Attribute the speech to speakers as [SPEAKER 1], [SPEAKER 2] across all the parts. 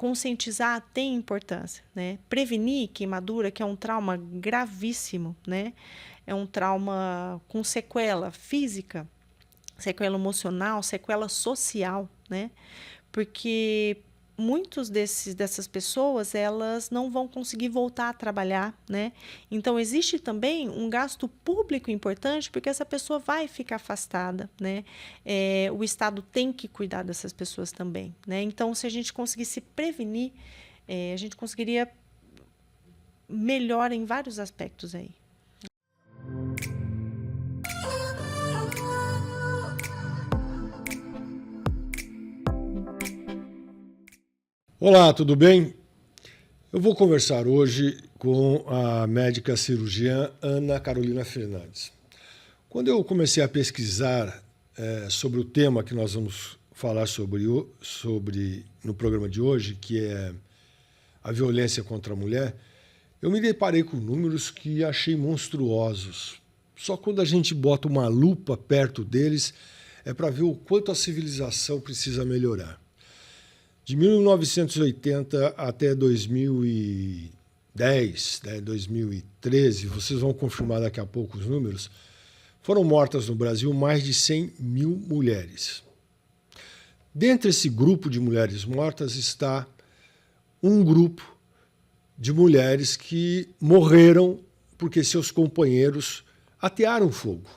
[SPEAKER 1] conscientizar tem importância, né? Prevenir queimadura, que é um trauma gravíssimo, né? É um trauma com sequela física, sequela emocional, sequela social, né? Porque dessas pessoas, elas não vão conseguir voltar a trabalhar, né? Então, existe também um gasto público importante, porque essa pessoa vai ficar afastada, né? O Estado tem que cuidar dessas pessoas também, né? Então, se a gente conseguisse prevenir, a gente conseguiria melhor em vários aspectos aí.
[SPEAKER 2] Olá, tudo bem? Eu vou conversar hoje com a médica cirurgiã Ana Carolina Fernandes. Quando eu comecei a pesquisar sobre o tema que nós vamos falar sobre no programa de hoje, que é a violência contra a mulher, eu me deparei com números que achei monstruosos. Só quando a gente bota uma lupa perto deles é para ver o quanto a civilização precisa melhorar. De 1980 até 2010, 2013, vocês vão confirmar daqui a pouco os números, foram mortas no Brasil mais de 100 mil mulheres. Dentre esse grupo de mulheres mortas está um grupo de mulheres que morreram porque seus companheiros atearam fogo.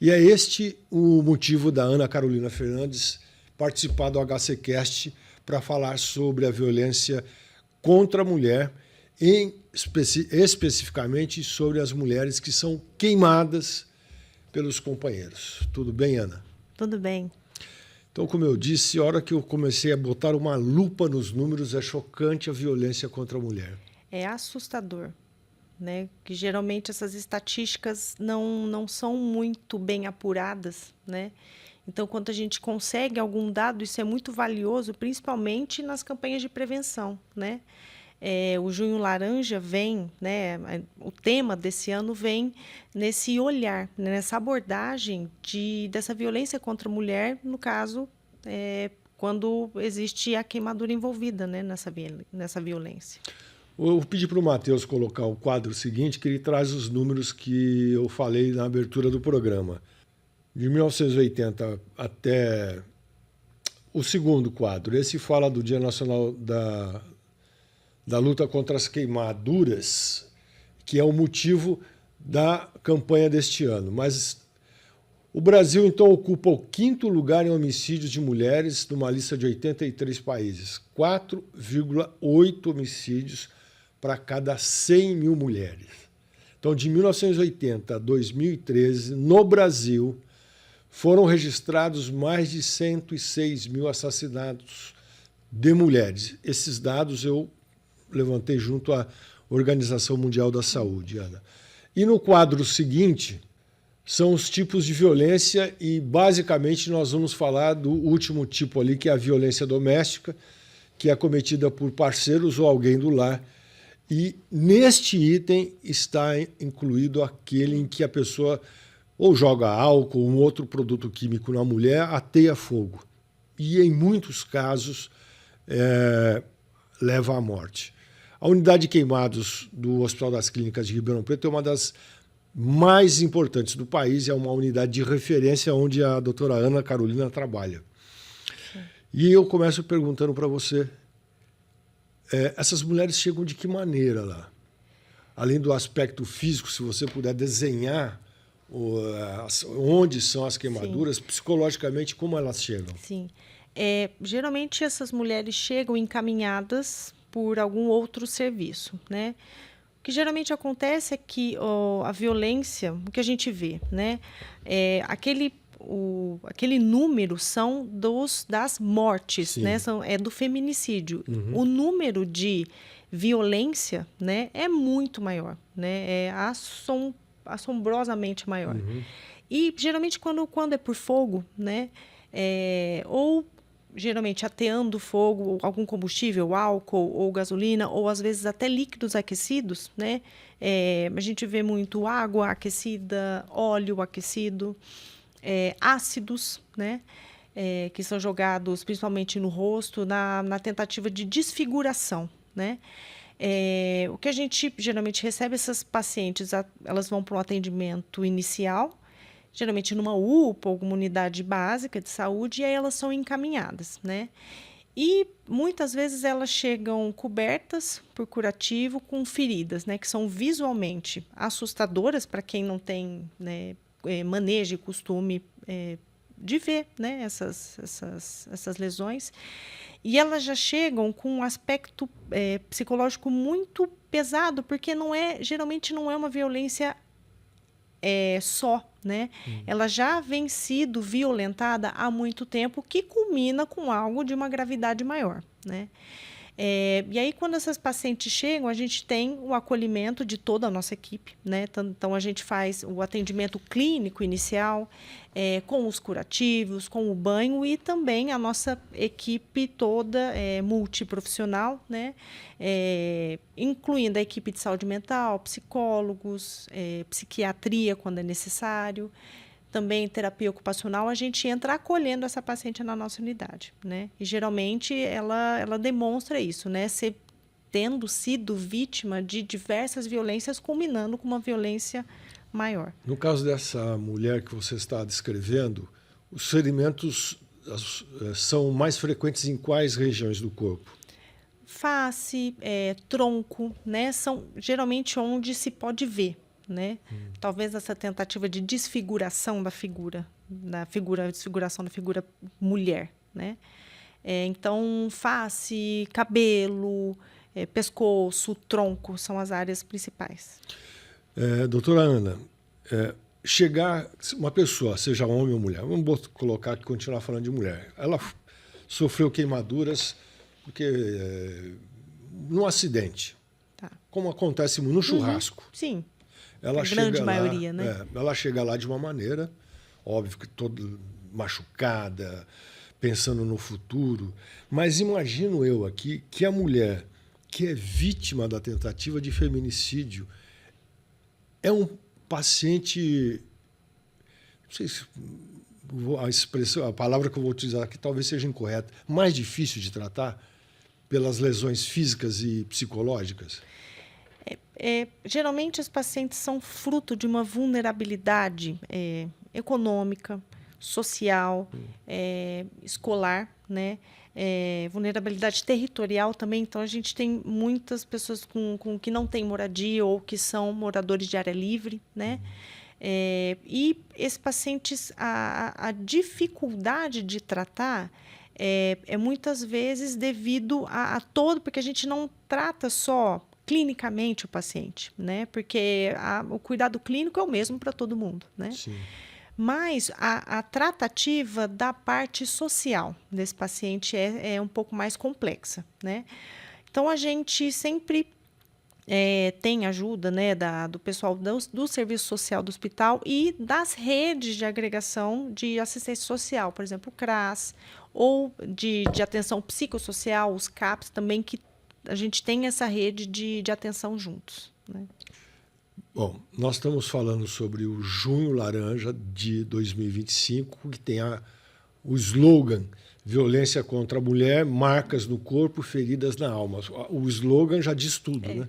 [SPEAKER 2] E é este o motivo da Ana Carolina Fernandes participar do HCCast para falar sobre a violência contra a mulher, especificamente sobre as mulheres que são queimadas pelos companheiros. Tudo bem, Ana?
[SPEAKER 1] Tudo bem.
[SPEAKER 2] Então, como eu disse, a hora que eu comecei a botar uma lupa nos números, é chocante a violência contra a mulher.
[SPEAKER 1] É assustador, né? Que geralmente essas estatísticas não são muito bem apuradas, né? Então, quando a gente consegue algum dado, isso é muito valioso, principalmente nas campanhas de prevenção, né? O Junho Laranja vem, né? O tema desse ano vem nesse olhar, né? Nessa abordagem dessa violência contra a mulher, no caso, quando existe a queimadura envolvida, né? Nessa violência.
[SPEAKER 2] Eu pedi para o Matheus colocar o quadro seguinte, que ele traz os números que eu falei na abertura do programa. De 1980 até o segundo quadro. Esse fala do Dia Nacional da Luta contra as Queimaduras, que é o motivo da campanha deste ano. Mas o Brasil, então, ocupa o 5º lugar em homicídios de mulheres numa lista de 83 países. 4,8 homicídios para cada 100 mil mulheres. Então, de 1980 a 2013, no Brasil, foram registrados mais de 106 mil assassinatos de mulheres. Esses dados eu levantei junto à Organização Mundial da Saúde, Ana. E no quadro seguinte são os tipos de violência e, basicamente, nós vamos falar do último tipo ali, que é a violência doméstica, que é cometida por parceiros ou alguém do lar. E neste item está incluído aquele em que a pessoa ou joga álcool ou um outro produto químico na mulher, ateia fogo. E, em muitos casos, leva à morte. A unidade de queimados do Hospital das Clínicas de Ribeirão Preto é uma das mais importantes do país, é uma unidade de referência onde a doutora Ana Carolina trabalha. Sim. E eu começo perguntando para você, essas mulheres chegam de que maneira lá? Além do aspecto físico, se você puder desenhar onde são as queimaduras, sim, psicologicamente, como elas chegam?
[SPEAKER 1] Sim. Geralmente, essas mulheres chegam encaminhadas por algum outro serviço, né? O que geralmente acontece é que a violência, o que a gente vê, né? Aquele número são das mortes, sim, né? É do feminicídio. Uhum. O número de violência, né, é muito maior, né? É assombrosamente maior. Uhum. E geralmente quando é por fogo, né? Ou geralmente ateando fogo, algum combustível, álcool ou gasolina, ou às vezes até líquidos aquecidos, né? A gente vê muito água aquecida, óleo aquecido, ácidos, né? que são jogados principalmente no rosto, na tentativa de desfiguração, né? O que a gente geralmente recebe, essas pacientes, elas vão para um atendimento inicial, geralmente numa UPA, alguma unidade básica de saúde, e aí elas são encaminhadas, né? E muitas vezes elas chegam cobertas por curativo com feridas, né, que são visualmente assustadoras para quem não tem, né, manejo e costume de ver, né, essas lesões. E elas já chegam com um aspecto psicológico muito pesado, porque geralmente não é uma violência só, né? Ela já vem sido violentada há muito tempo, que culmina com algo de uma gravidade maior, né? E aí, quando essas pacientes chegam, a gente tem o acolhimento de toda a nossa equipe, né? Então, a gente faz o atendimento clínico inicial, com os curativos, com o banho e também a nossa equipe toda multiprofissional, né? Incluindo a equipe de saúde mental, psicólogos, psiquiatria, quando é necessário. Também terapia ocupacional, a gente entra acolhendo essa paciente na nossa unidade, né? E geralmente ela demonstra isso, né? Tendo sido vítima de diversas violências, culminando com uma violência maior.
[SPEAKER 2] No caso dessa mulher que você está descrevendo, os ferimentos são mais frequentes em quais regiões do corpo?
[SPEAKER 1] Face, tronco, né? São geralmente onde se pode ver, né? Talvez essa tentativa de desfiguração desfiguração da figura mulher, né? Então, face, cabelo, pescoço, tronco são as áreas principais.
[SPEAKER 2] Doutora Ana, chegar uma pessoa, seja homem ou mulher, vamos colocar aqui, continuar falando de mulher, ela sofreu queimaduras num acidente,
[SPEAKER 1] Tá.
[SPEAKER 2] como acontece no churrasco.
[SPEAKER 1] Sim.
[SPEAKER 2] Ela
[SPEAKER 1] A grande maioria,
[SPEAKER 2] lá,
[SPEAKER 1] né?
[SPEAKER 2] Ela chega lá de uma maneira, óbvio que toda machucada, pensando no futuro. Mas imagino eu aqui que a mulher que é vítima da tentativa de feminicídio é um paciente, não sei se a palavra que eu vou utilizar aqui talvez seja incorreta, mais difícil de tratar pelas lesões físicas e psicológicas?
[SPEAKER 1] Geralmente, os pacientes são fruto de uma vulnerabilidade econômica, social, escolar, né? Vulnerabilidade territorial também. Então, a gente tem muitas pessoas com que não têm moradia ou que são moradores de área livre, né? E esses pacientes, a dificuldade de tratar muitas vezes devido a todo, porque a gente não trata só clinicamente o paciente, né? Porque o cuidado clínico é o mesmo para todo mundo, né?
[SPEAKER 2] Sim.
[SPEAKER 1] Mas a tratativa da parte social desse paciente é um pouco mais complexa, né? Então, a gente sempre tem ajuda, né, do pessoal do serviço social do hospital e das redes de agregação de assistência social, por exemplo, o CRAS, ou de atenção psicossocial, os CAPs também, que a gente tem essa rede de atenção juntos, né?
[SPEAKER 2] Bom, nós estamos falando sobre o Junho Laranja de 2025, que tem o slogan Violência contra a Mulher, marcas no corpo, feridas na alma. O slogan já diz tudo, né?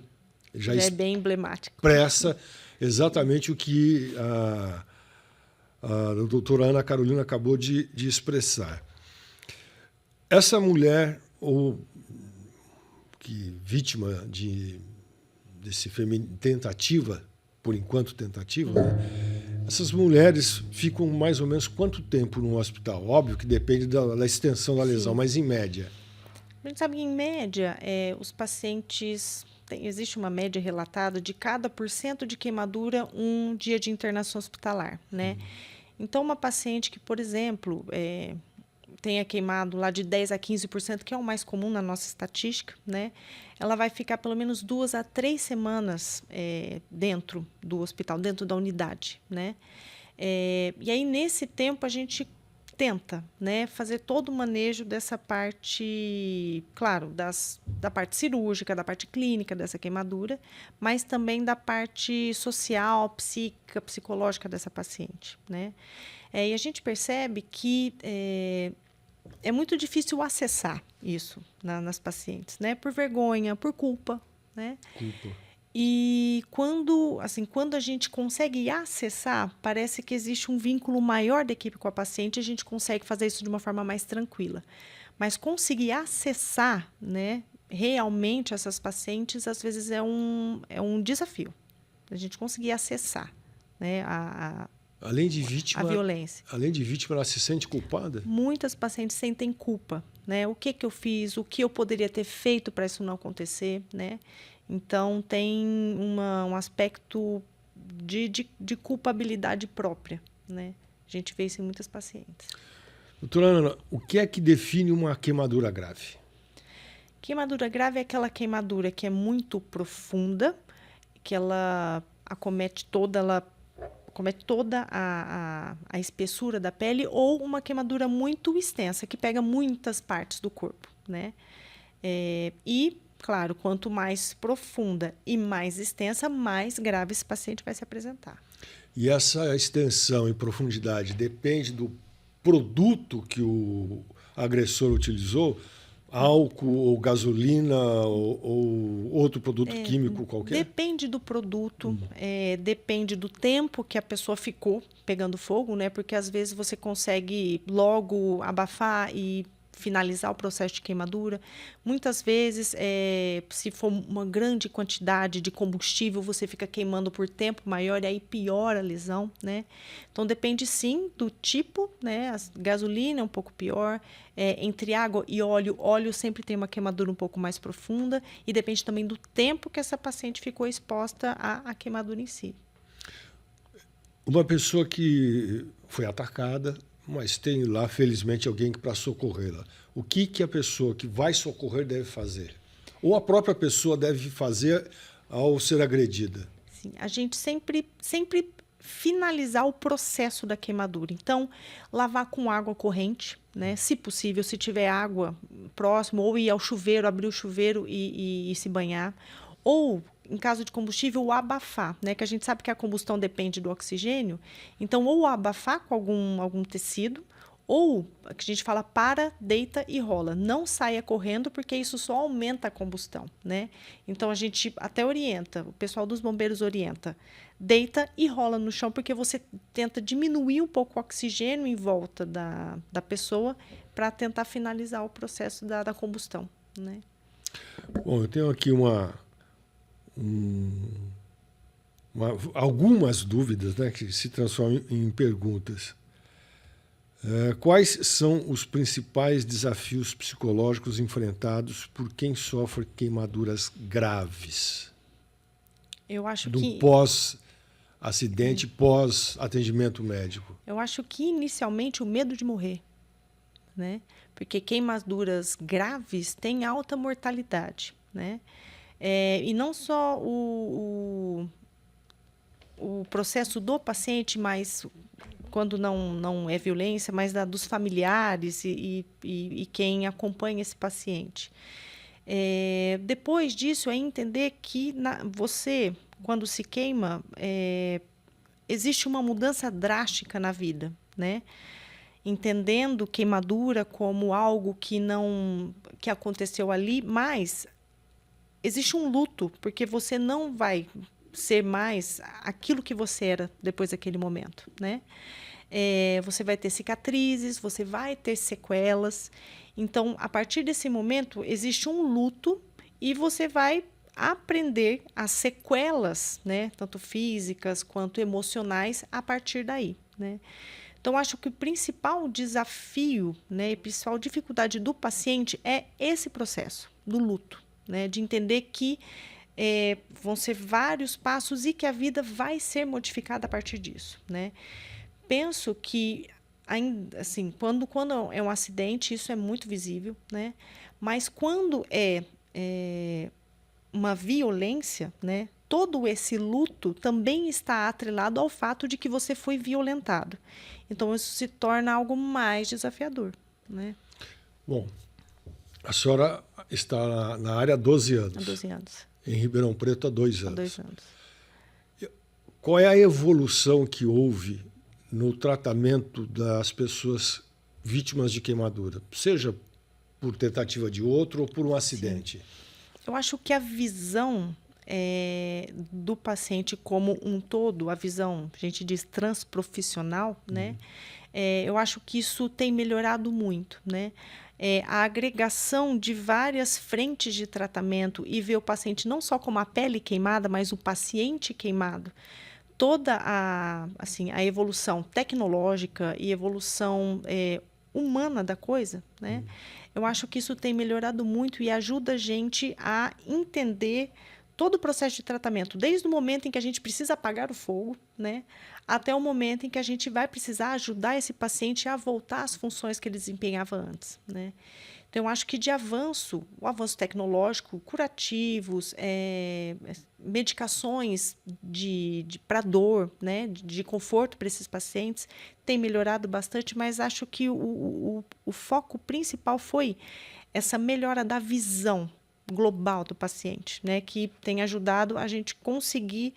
[SPEAKER 1] Já é bem emblemático.
[SPEAKER 2] Expressa exatamente o que a doutora Ana Carolina acabou de expressar. Essa mulher, vítima desse tentativa, por enquanto tentativa, né? Essas mulheres ficam mais ou menos quanto tempo no hospital? Óbvio que depende da extensão da lesão, mas em média.
[SPEAKER 1] A gente sabe que, em média, os pacientes... Existe uma média relatada de cada % de queimadura, 1 dia de internação hospitalar, né? Então, uma paciente que, por exemplo, tenha queimado lá de 10% a 15%, que é o mais comum na nossa estatística, né? Ela vai ficar pelo menos 2 a 3 semanas dentro do hospital, dentro da unidade, né? E aí, nesse tempo, a gente tenta, né, fazer todo o manejo dessa parte, claro, da parte cirúrgica, da parte clínica dessa queimadura, mas também da parte social, psíquica, psicológica dessa paciente, né? E a gente percebe que é muito difícil acessar isso nas pacientes, né? Por vergonha, por culpa, né?
[SPEAKER 2] Culpa.
[SPEAKER 1] E quando a gente consegue acessar, parece que existe um vínculo maior da equipe com a paciente, a gente consegue fazer isso de uma forma mais tranquila. Mas conseguir acessar, né, realmente essas pacientes, às vezes é um desafio. A gente conseguir acessar, né,
[SPEAKER 2] além de vítima,
[SPEAKER 1] a violência.
[SPEAKER 2] Além de vítima, ela se sente culpada?
[SPEAKER 1] Muitas pacientes sentem culpa, né? O que eu fiz, o que eu poderia ter feito para isso não acontecer, né? Então, tem um aspecto de culpabilidade própria, né? A gente vê isso em muitas pacientes.
[SPEAKER 2] Doutora Ana, o que é que define uma queimadura grave?
[SPEAKER 1] Queimadura grave é aquela queimadura que é muito profunda, que ela acomete toda a espessura da pele, ou uma queimadura muito extensa, que pega muitas partes do corpo, né? E, claro, quanto mais profunda e mais extensa, mais grave esse paciente vai se apresentar.
[SPEAKER 2] E essa extensão e profundidade depende do produto que o agressor utilizou? Álcool ou gasolina ou outro produto químico qualquer?
[SPEAKER 1] Depende do produto, depende do tempo que a pessoa ficou pegando fogo, né? Porque às vezes você consegue logo abafar e finalizar o processo de queimadura. Muitas vezes, se for uma grande quantidade de combustível, você fica queimando por tempo maior e aí piora a lesão, né? Então, depende sim do tipo, né? A gasolina é um pouco pior. Entre água e óleo sempre tem uma queimadura um pouco mais profunda e depende também do tempo que essa paciente ficou exposta à queimadura em si.
[SPEAKER 2] Uma pessoa que foi atacada, mas tem lá, felizmente, alguém para socorrê-la. O que a pessoa que vai socorrer deve fazer? Ou a própria pessoa deve fazer ao ser agredida?
[SPEAKER 1] Sim, a gente sempre finalizar o processo da queimadura. Então, lavar com água corrente, né? Se possível, se tiver água próximo, ou ir ao chuveiro, abrir o chuveiro e se banhar. Ou, em caso de combustível, o abafar, né? Que a gente sabe que a combustão depende do oxigênio. Então, ou abafar com algum tecido, ou, que a gente fala, para, deita e rola. Não saia correndo, porque isso só aumenta a combustão, né? Então, a gente até orienta, o pessoal dos bombeiros orienta, deita e rola no chão, porque você tenta diminuir um pouco o oxigênio em volta da pessoa para tentar finalizar o processo da combustão, né?
[SPEAKER 2] Bom, eu tenho aqui algumas dúvidas, né, que se transformam em perguntas. Quais são os principais desafios psicológicos enfrentados por quem sofre queimaduras graves?
[SPEAKER 1] Eu acho
[SPEAKER 2] que pós-acidente, pós-atendimento médico.
[SPEAKER 1] Eu acho que inicialmente o medo de morrer, né? Porque queimaduras graves têm alta mortalidade, né? E não só o processo do paciente, mas quando não é violência, mas dos familiares e quem acompanha esse paciente. Depois disso, é entender que você, quando se queima, existe uma mudança drástica na vida, né? Entendendo queimadura como algo que aconteceu ali, mas existe um luto, porque você não vai ser mais aquilo que você era depois daquele momento, né? Você vai ter cicatrizes, você vai ter sequelas. Então, a partir desse momento, existe um luto e você vai aprender as sequelas, né? Tanto físicas quanto emocionais, a partir daí, né? Então, acho que o principal desafio, né, e a principal dificuldade do paciente é esse processo do luto, né? De entender que vão ser vários passos e que a vida vai ser modificada a partir disso, né? Penso que, assim, quando é um acidente, isso é muito visível, né? Mas quando é uma violência, né? Todo esse luto também está atrelado ao fato de que você foi violentado. Então, isso se torna algo mais desafiador, né?
[SPEAKER 2] Bom, A senhora está na área há 12
[SPEAKER 1] há
[SPEAKER 2] anos.
[SPEAKER 1] 12 anos.
[SPEAKER 2] Em Ribeirão Preto há 2
[SPEAKER 1] Há
[SPEAKER 2] anos.
[SPEAKER 1] 2 anos.
[SPEAKER 2] Qual é a evolução que houve no tratamento das pessoas vítimas de queimadura? Seja por tentativa de outro ou por um acidente?
[SPEAKER 1] Sim. Eu acho que a visão do paciente como um todo, a visão, a gente diz transprofissional, né? Eu acho que isso tem melhorado muito, né? A agregação de várias frentes de tratamento e ver o paciente não só como a pele queimada, mas o paciente queimado. Toda a evolução tecnológica e evolução humana da coisa, né? Eu acho que isso tem melhorado muito e ajuda a gente a entender todo o processo de tratamento, desde o momento em que a gente precisa apagar o fogo, né, até o momento em que a gente vai precisar ajudar esse paciente a voltar às funções que ele desempenhava antes, né? Então, eu acho que de avanço, o avanço tecnológico, curativos, medicações para dor, né, de conforto para esses pacientes, tem melhorado bastante, mas acho que o foco principal foi essa melhora da visão global do paciente, né, que tem ajudado a gente conseguir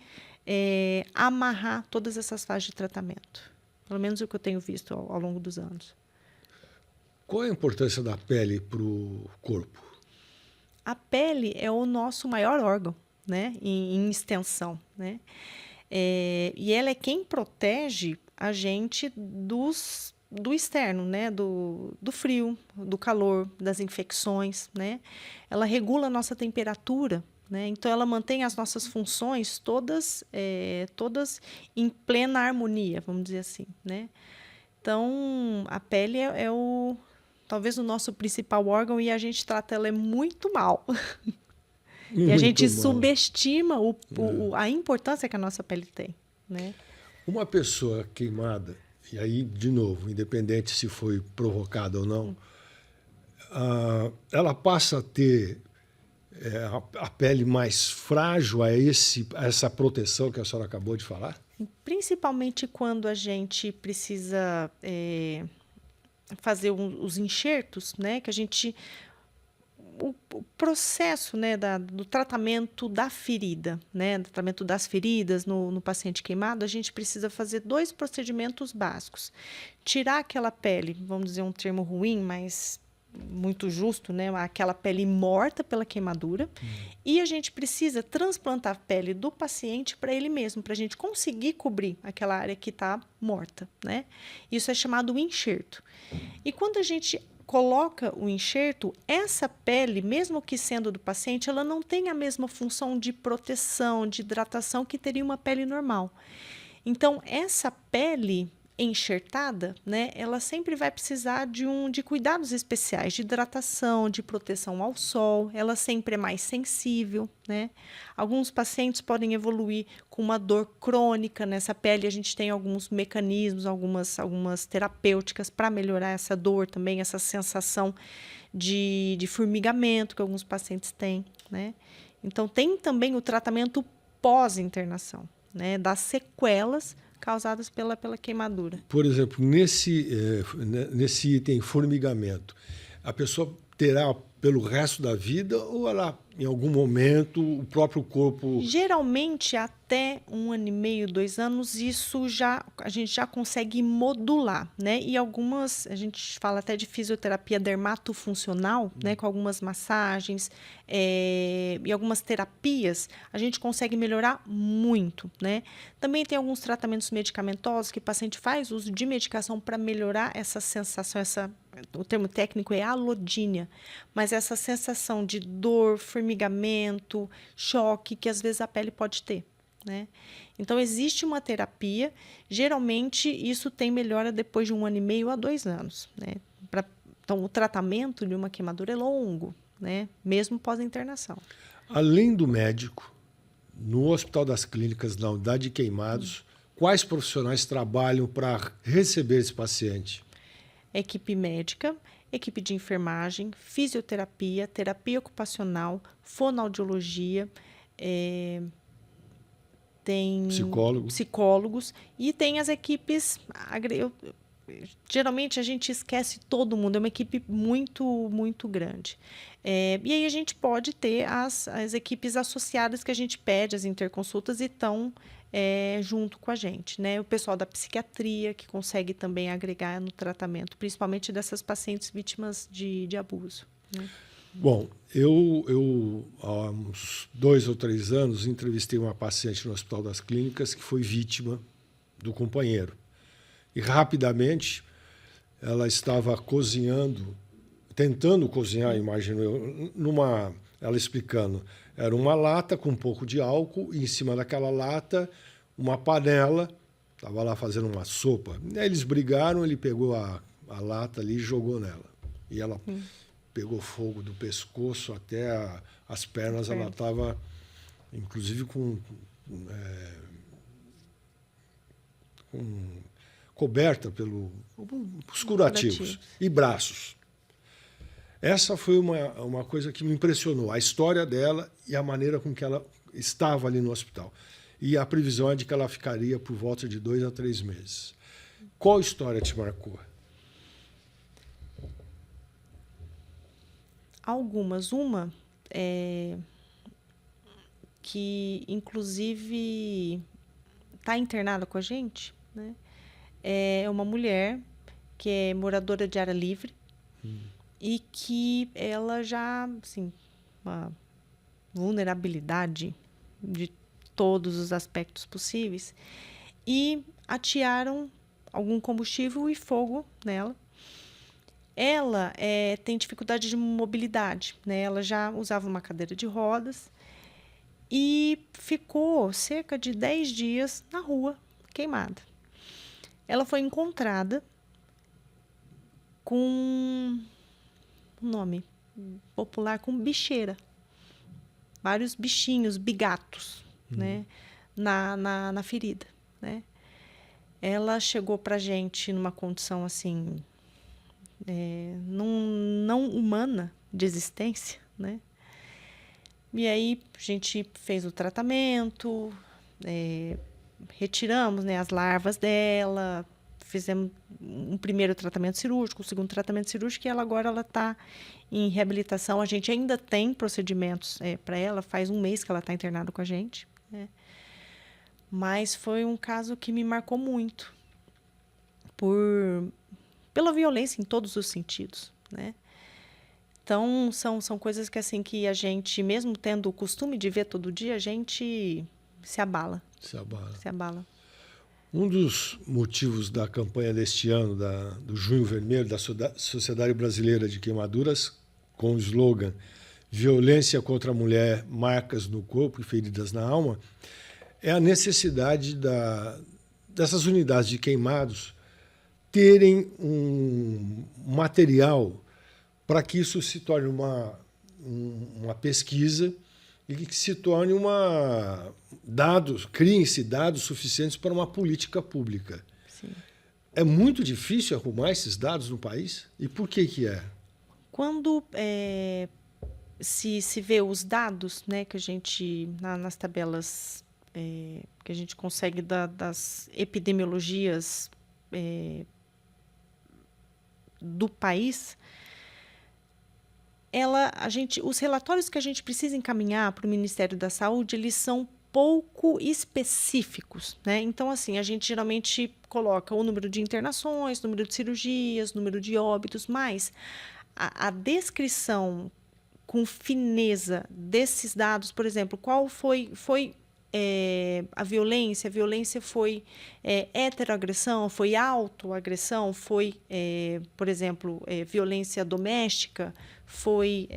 [SPEAKER 1] amarrar todas essas fases de tratamento. Pelo menos o que eu tenho visto ao longo dos anos.
[SPEAKER 2] Qual é a importância da pele para o corpo?
[SPEAKER 1] A pele é o nosso maior órgão, né, em extensão, né? E ela é quem protege a gente do externo, né, do frio, do calor, das infecções, né? Ela regula a nossa temperatura, né? Então ela mantém as nossas funções todas em plena harmonia, vamos dizer assim, né? Então a pele talvez o nosso principal órgão e a gente trata ela muito mal. E a gente
[SPEAKER 2] Muito mal.
[SPEAKER 1] subestima a importância que a nossa pele tem, né?
[SPEAKER 2] Uma pessoa queimada, e aí, de novo, independente se foi provocada ou não, ela passa a ter a pele mais frágil a essa proteção que a senhora acabou de falar?
[SPEAKER 1] Principalmente quando a gente precisa fazer os enxertos, né? Que a gente o processo, né, do tratamento da ferida, né, do tratamento das feridas no paciente queimado, a gente precisa fazer 2 procedimentos básicos. Tirar aquela pele, vamos dizer um termo ruim, mas muito justo, né, aquela pele morta pela queimadura, e a gente precisa transplantar a pele do paciente para ele mesmo, para a gente conseguir cobrir aquela área que está morta, né? Isso é chamado enxerto. E quando a gente coloca o enxerto, essa pele, mesmo que sendo do paciente, ela não tem a mesma função de proteção, de hidratação que teria uma pele normal. Então, essa pele enxertada, né, ela sempre vai precisar de cuidados especiais, de hidratação, de proteção ao sol, ela sempre é mais sensível, né? Alguns pacientes podem evoluir com uma dor crônica nessa pele, a gente tem alguns mecanismos, algumas terapêuticas para melhorar essa dor também, essa sensação de formigamento que alguns pacientes têm, né? Então, tem também o tratamento pós-internação, né, das sequelas causadas pela queimadura.
[SPEAKER 2] Por exemplo, nesse item formigamento, a pessoa terá pelo resto da vida ou ela, em algum momento, o próprio corpo...
[SPEAKER 1] Geralmente, até 1 ano e meio, 2 anos, a gente já consegue modular, né? E a gente fala até de fisioterapia dermatofuncional, né? Com algumas massagens e algumas terapias, a gente consegue melhorar muito, né? Também tem alguns tratamentos medicamentosos que o paciente faz uso de medicação para melhorar essa sensação, o termo técnico é alodínia, mas essa sensação de dor, formigamento, choque que às vezes a pele pode ter, né? Então existe uma terapia, geralmente isso tem melhora depois de 1 ano e meio a 2 anos, né? Então o tratamento de uma queimadura é longo, né? Mesmo pós-internação.
[SPEAKER 2] Além do médico, no Hospital das Clínicas, na unidade de queimados, quais profissionais trabalham para receber esse paciente?
[SPEAKER 1] Equipe médica, equipe de enfermagem, fisioterapia, terapia ocupacional, fonoaudiologia, tem
[SPEAKER 2] Psicólogo.
[SPEAKER 1] psicólogos e tem as equipes geralmente a gente esquece todo mundo, é uma equipe muito, muito grande. E aí a gente pode ter as equipes associadas que a gente pede, as interconsultas, e estão junto com a gente, né? O pessoal da psiquiatria, que consegue também agregar no tratamento, principalmente dessas pacientes vítimas de abuso, né?
[SPEAKER 2] Bom, eu há uns 2 ou 3 anos entrevistei uma paciente no Hospital das Clínicas que foi vítima do companheiro. E rapidamente ela estava cozinhando, tentando cozinhar, imagino eu, ela explicando, era uma lata com um pouco de álcool e em cima daquela lata uma panela, estava lá fazendo uma sopa. Aí eles brigaram, ele pegou a lata ali e jogou nela. E ela pegou fogo do pescoço até as pernas, ela estava inclusive com coberta pelos curativos e braços. Essa foi uma coisa que me impressionou, a história dela e a maneira com que ela estava ali no hospital. E a previsão é de que ela ficaria por volta de 2 a 3 meses. Qual história te marcou?
[SPEAKER 1] Algumas. Uma que, inclusive, está internada com a gente, né? É uma mulher que é moradora de área livre e que ela já, assim, uma vulnerabilidade de todos os aspectos possíveis, e atearam algum combustível e fogo nela. Ela tem dificuldade de mobilidade, né? Ela já usava uma cadeira de rodas e ficou cerca de 10 dias na rua, queimada. Ela foi encontrada com um nome popular, com bicheira. Vários bichinhos, bigatos, né? Na ferida, né? Ela chegou pra gente numa condição assim, não humana de existência, né? E aí a gente fez o tratamento, retiramos, né, as larvas dela, fizemos um primeiro tratamento cirúrgico, um segundo tratamento cirúrgico, e agora ela está em reabilitação. A gente ainda tem procedimentos para ela, faz 1 mês que ela está internada com a gente, né? Mas foi um caso que me marcou muito, pela violência em todos os sentidos, né? Então, são coisas que, assim, que a gente, mesmo tendo o costume de ver todo dia, a gente se abala. Se abala.
[SPEAKER 2] Um dos motivos da campanha deste ano, do Junho Vermelho, da Sociedade Brasileira de Queimaduras, com o slogan Violência contra a Mulher, Marcas no Corpo e Feridas na Alma, é a necessidade dessas unidades de queimados terem um material para que isso se torne uma pesquisa e que se torne criem-se dados suficientes para uma política pública.
[SPEAKER 1] Sim.
[SPEAKER 2] É muito difícil arrumar esses dados no país? E por que é?
[SPEAKER 1] Quando se vê os dados, né, que a gente, nas tabelas que a gente consegue das epidemiologias do país, os relatórios que a gente precisa encaminhar para o Ministério da Saúde, eles são pouco específicos, né? Então, assim, a gente geralmente coloca o número de internações, número de cirurgias, número de óbitos, mas a descrição com fineza desses dados, por exemplo, qual foi a violência? A violência foi heteroagressão, foi autoagressão, foi, por exemplo, violência doméstica, foi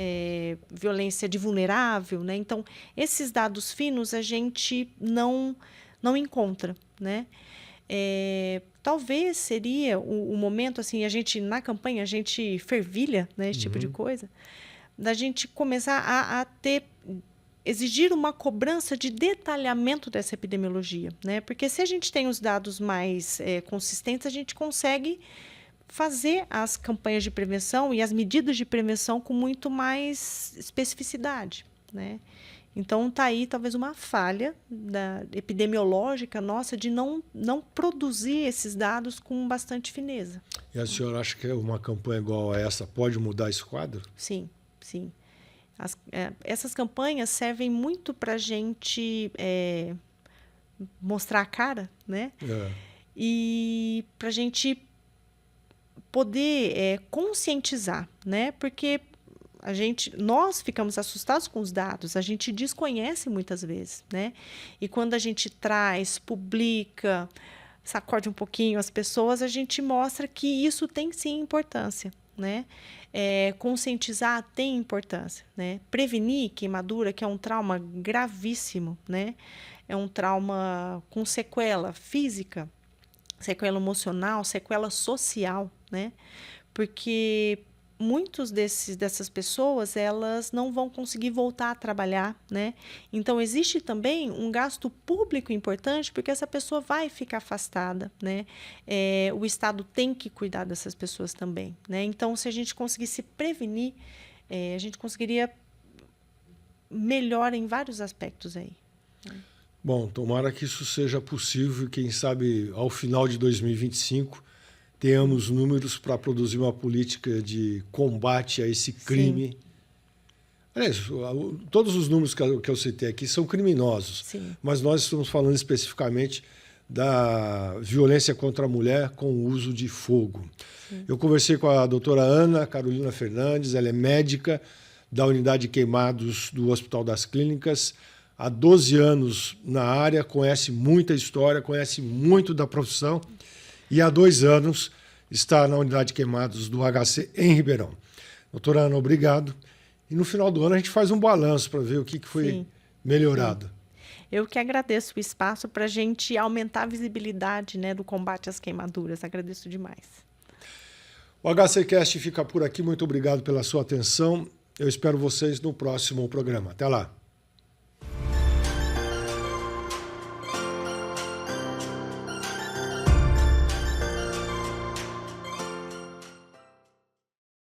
[SPEAKER 1] violência de vulnerável, né? Então, esses dados finos a gente não encontra, né? Talvez seria o momento, assim, na campanha, a gente fervilha, né, esse tipo de coisa, da gente começar a exigir uma cobrança de detalhamento dessa epidemiologia, né? Porque se a gente tem os dados mais consistentes, a gente consegue fazer as campanhas de prevenção e as medidas de prevenção com muito mais especificidade, né? Então, está aí talvez uma falha epidemiológica nossa de não produzir esses dados com bastante fineza.
[SPEAKER 2] E a senhora acha que uma campanha igual a essa pode mudar esse quadro?
[SPEAKER 1] Sim, sim. Essas campanhas servem muito para a gente mostrar a cara, né? E para a gente poder conscientizar, né? Porque nós ficamos assustados com os dados, a gente desconhece muitas vezes, né? E quando a gente traz, publica, sacode um pouquinho as pessoas, a gente mostra que isso tem sim importância, né? Conscientizar tem importância, né? Prevenir queimadura, que é um trauma gravíssimo, né? É um trauma com sequela física, sequela emocional, sequela social, né? Porque muitos dessas pessoas, elas não vão conseguir voltar a trabalhar, né? Então, existe também um gasto público importante, porque essa pessoa vai ficar afastada, né? O Estado tem que cuidar dessas pessoas também, né? Então, se a gente conseguisse prevenir, a gente conseguiria melhor em vários aspectos aí.
[SPEAKER 2] Bom, tomara que isso seja possível e, quem sabe, ao final de 2025, tenhamos números para produzir uma política de combate a esse crime. Sim. Aliás, todos os números que eu citei aqui são criminosos, sim, mas nós estamos falando especificamente da violência contra a mulher com o uso de fogo. Sim. Eu conversei com a doutora Ana Carolina Fernandes, ela é médica da Unidade de Queimados do Hospital das Clínicas, há 12 anos na área, conhece muita história, conhece muito da profissão, e há 2 anos está na Unidade de Queimados do HC em Ribeirão. Doutora Ana, obrigado. E no final do ano a gente faz um balanço para ver o que foi sim, melhorado.
[SPEAKER 1] Sim. Eu que agradeço o espaço para a gente aumentar a visibilidade, né, do combate às queimaduras. Agradeço demais.
[SPEAKER 2] O HCcast fica por aqui. Muito obrigado pela sua atenção. Eu espero vocês no próximo programa. Até lá.